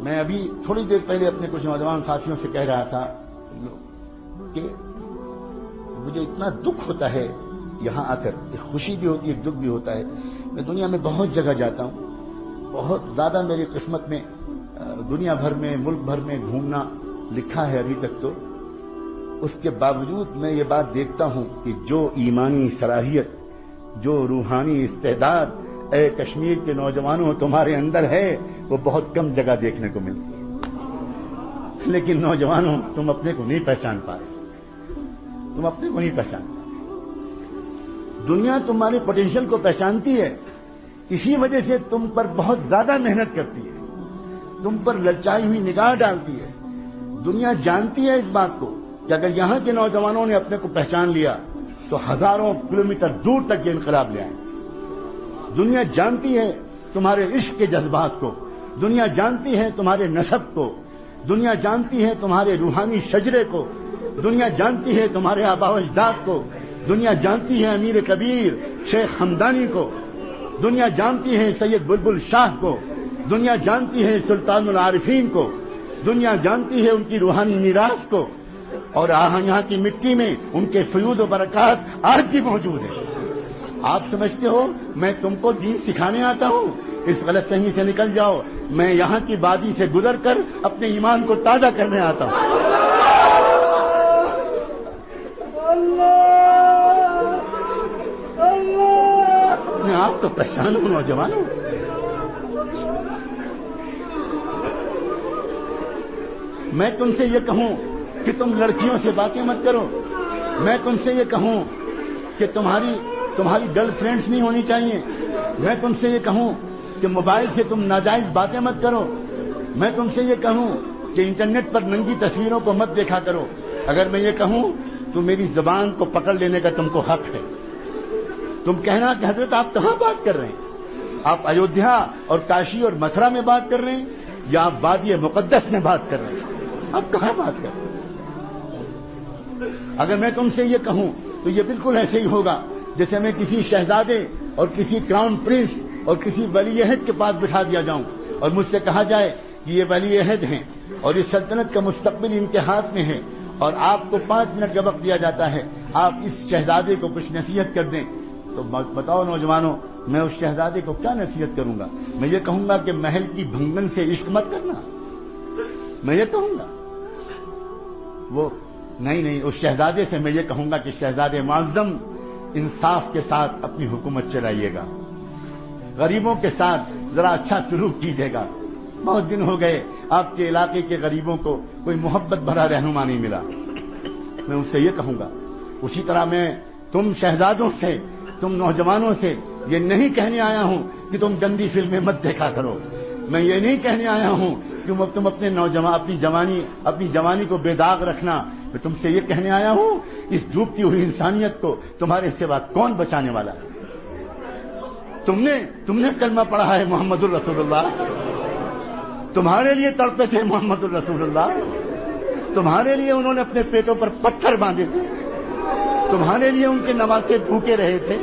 میں ابھی تھوڑی دیر پہلے اپنے کچھ نوجوان ساتھیوں سے کہہ رہا تھا کہ مجھے اتنا دکھ ہوتا ہے یہاں آ کر، ایک خوشی بھی ہوتی ہے، ایک دکھ بھی ہوتا ہے. میں دنیا میں بہت جگہ جاتا ہوں، بہت زیادہ میری قسمت میں دنیا بھر میں، ملک بھر میں گھومنا لکھا ہے ابھی تک. تو اس کے باوجود میں یہ بات دیکھتا ہوں کہ جو ایمانی صلاحیت، جو روحانی استعداد اے کشمیر کے نوجوانوں تمہارے اندر ہے، وہ بہت کم جگہ دیکھنے کو ملتی ہے. لیکن نوجوانوں، تم اپنے کو نہیں پہچان پا رہے، تم اپنے کو نہیں پہچان پا رہے. دنیا تمہارے پوٹینشیل کو پہچانتی ہے، اسی وجہ سے تم پر بہت زیادہ محنت کرتی ہے، تم پر للچائی ہوئی نگاہ ڈالتی ہے. دنیا جانتی ہے اس بات کو کہ اگر یہاں کے نوجوانوں نے اپنے کو پہچان لیا تو ہزاروں کلومیٹر دور تک یہ انقلاب لے آئیں. دنیا جانتی ہے تمہارے عشق کے جذبات کو، دنیا جانتی ہے تمہارے نسب کو، دنیا جانتی ہے تمہارے روحانی شجرے کو، دنیا جانتی ہے تمہارے آباء و اجداد کو، دنیا جانتی ہے امیر کبیر شیخ ہمدانی کو، دنیا جانتی ہے سید بلبل شاہ کو، دنیا جانتی ہے سلطان العارفین کو، دنیا جانتی ہے ان کی روحانی میراث کو. اور یہاں کی مٹی میں ان کے فیوض و برکات آج بھی موجود ہیں. آپ سمجھتے ہو میں تم کو دین سکھانے آتا ہوں؟ اس غلط فہمی سے نکل جاؤ. میں یہاں کی وادی سے گزر کر اپنے ایمان کو تازہ کرنے آتا ہوں. اپنے آپ تو پہچانو نوجوانوں. میں تم سے یہ کہوں کہ تم لڑکیوں سے باتیں مت کرو. میں تم سے یہ کہوں کہ تمہاری گرل فرینڈز نہیں ہونی چاہیے. میں تم سے یہ کہوں کہ موبائل سے تم ناجائز باتیں مت کرو. میں تم سے یہ کہوں کہ انٹرنیٹ پر ننگی تصویروں کو مت دیکھا کرو. اگر میں یہ کہوں تو میری زبان کو پکڑ لینے کا تم کو حق ہے. تم کہنا کہ حضرت آپ کہاں بات کر رہے ہیں؟ آپ ایودھیا اور کاشی اور متھرا میں بات کر رہے ہیں یا آپ وادی مقدس میں بات کر رہے ہیں؟ آپ کہاں بات کر رہے ہیں؟ اگر میں تم سے یہ کہوں تو یہ بالکل ایسے ہی ہوگا جیسے میں کسی شہزادے اور کسی کراؤن پرنس اور کسی ولی عہد کے پاس بٹھا دیا جاؤں اور مجھ سے کہا جائے کہ یہ ولی عہد ہیں اور اس سلطنت کا مستقبل ان کے ہاتھ میں ہے اور آپ کو 5 منٹ کا وقت دیا جاتا ہے، آپ اس شہزادے کو کچھ نصیحت کر دیں. تو بتاؤ نوجوانوں، میں اس شہزادے کو کیا نصیحت کروں گا؟ میں یہ کہوں گا کہ محل کی بھنگن سے عشق مت کرنا؟ میں یہ کہوں گا؟ وہ نہیں، اس شہزادے سے میں یہ کہوں گا کہ شہزادے معظم، انصاف کے ساتھ اپنی حکومت چلائیے گا، غریبوں کے ساتھ ذرا اچھا سلوک کیجیے گا. بہت دن ہو گئے آپ کے علاقے کے غریبوں کو کوئی محبت بھرا رہنما نہیں ملا. میں اس سے یہ کہوں گا. اسی طرح میں تم شہزادوں سے، تم نوجوانوں سے یہ نہیں کہنے آیا ہوں کہ تم گندی فلمیں مت دیکھا کرو. میں یہ نہیں کہنے آیا ہوں کہ تم اپنی جوانی کو بے داغ رکھنا. میں تم سے یہ کہنے آیا ہوں اس ڈوبتی ہوئی انسانیت کو تمہارے سوا کون بچانے والا ہے؟ تم نے کلمہ پڑھا ہے محمد الرسول اللہ، تمہارے لیے تڑپے تھے محمد الرسول اللہ، تمہارے لیے انہوں نے اپنے پیٹوں پر پتھر باندھے تھے، تمہارے لیے ان کے نواسے بھوکے رہے تھے،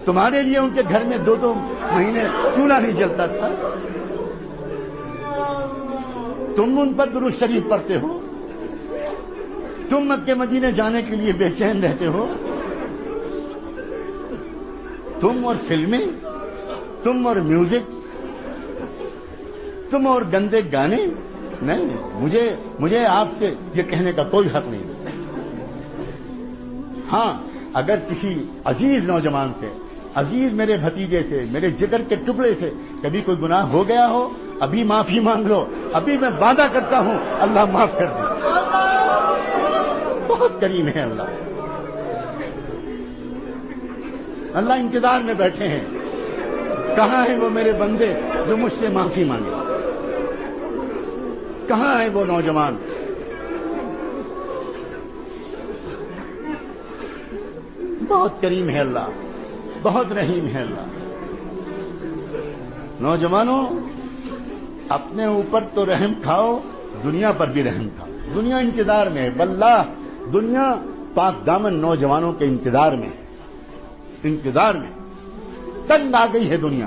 تمہارے لیے ان کے گھر میں 2 مہینے چولہا نہیں جلتا تھا. تم ان پر درود شریف پڑھتے ہو، تم مکے مدینے جانے کے لیے بے چین رہتے ہو. تم اور فلمیں، تم اور میوزک، تم اور گندے گانے. نہیں، مجھے آپ سے یہ کہنے کا کوئی حق نہیں. ہاں، اگر کسی عزیز نوجوان سے، عزیز میرے بھتیجے سے، میرے جگر کے ٹکڑے سے کبھی کوئی گناہ ہو گیا ہو، ابھی معافی مانگ لو. ابھی میں وعدہ کرتا ہوں اللہ معاف کر دے. بہت کریم ہے اللہ. اللہ انتظار میں بیٹھے ہیں. کہاں ہیں وہ میرے بندے جو مجھ سے معافی مانگے؟ کہاں ہے وہ نوجوان؟ بہت کریم ہے اللہ، بہت رحیم ہے اللہ. نوجوانوں، اپنے اوپر تو رحم کھاؤ، دنیا پر بھی رحم کھاؤ. دنیا انتظار میں ہے، واللہ دنیا پاک دامن نوجوانوں کے انتظار میں ہے. انتظار میں تنگ آ گئی ہے دنیا.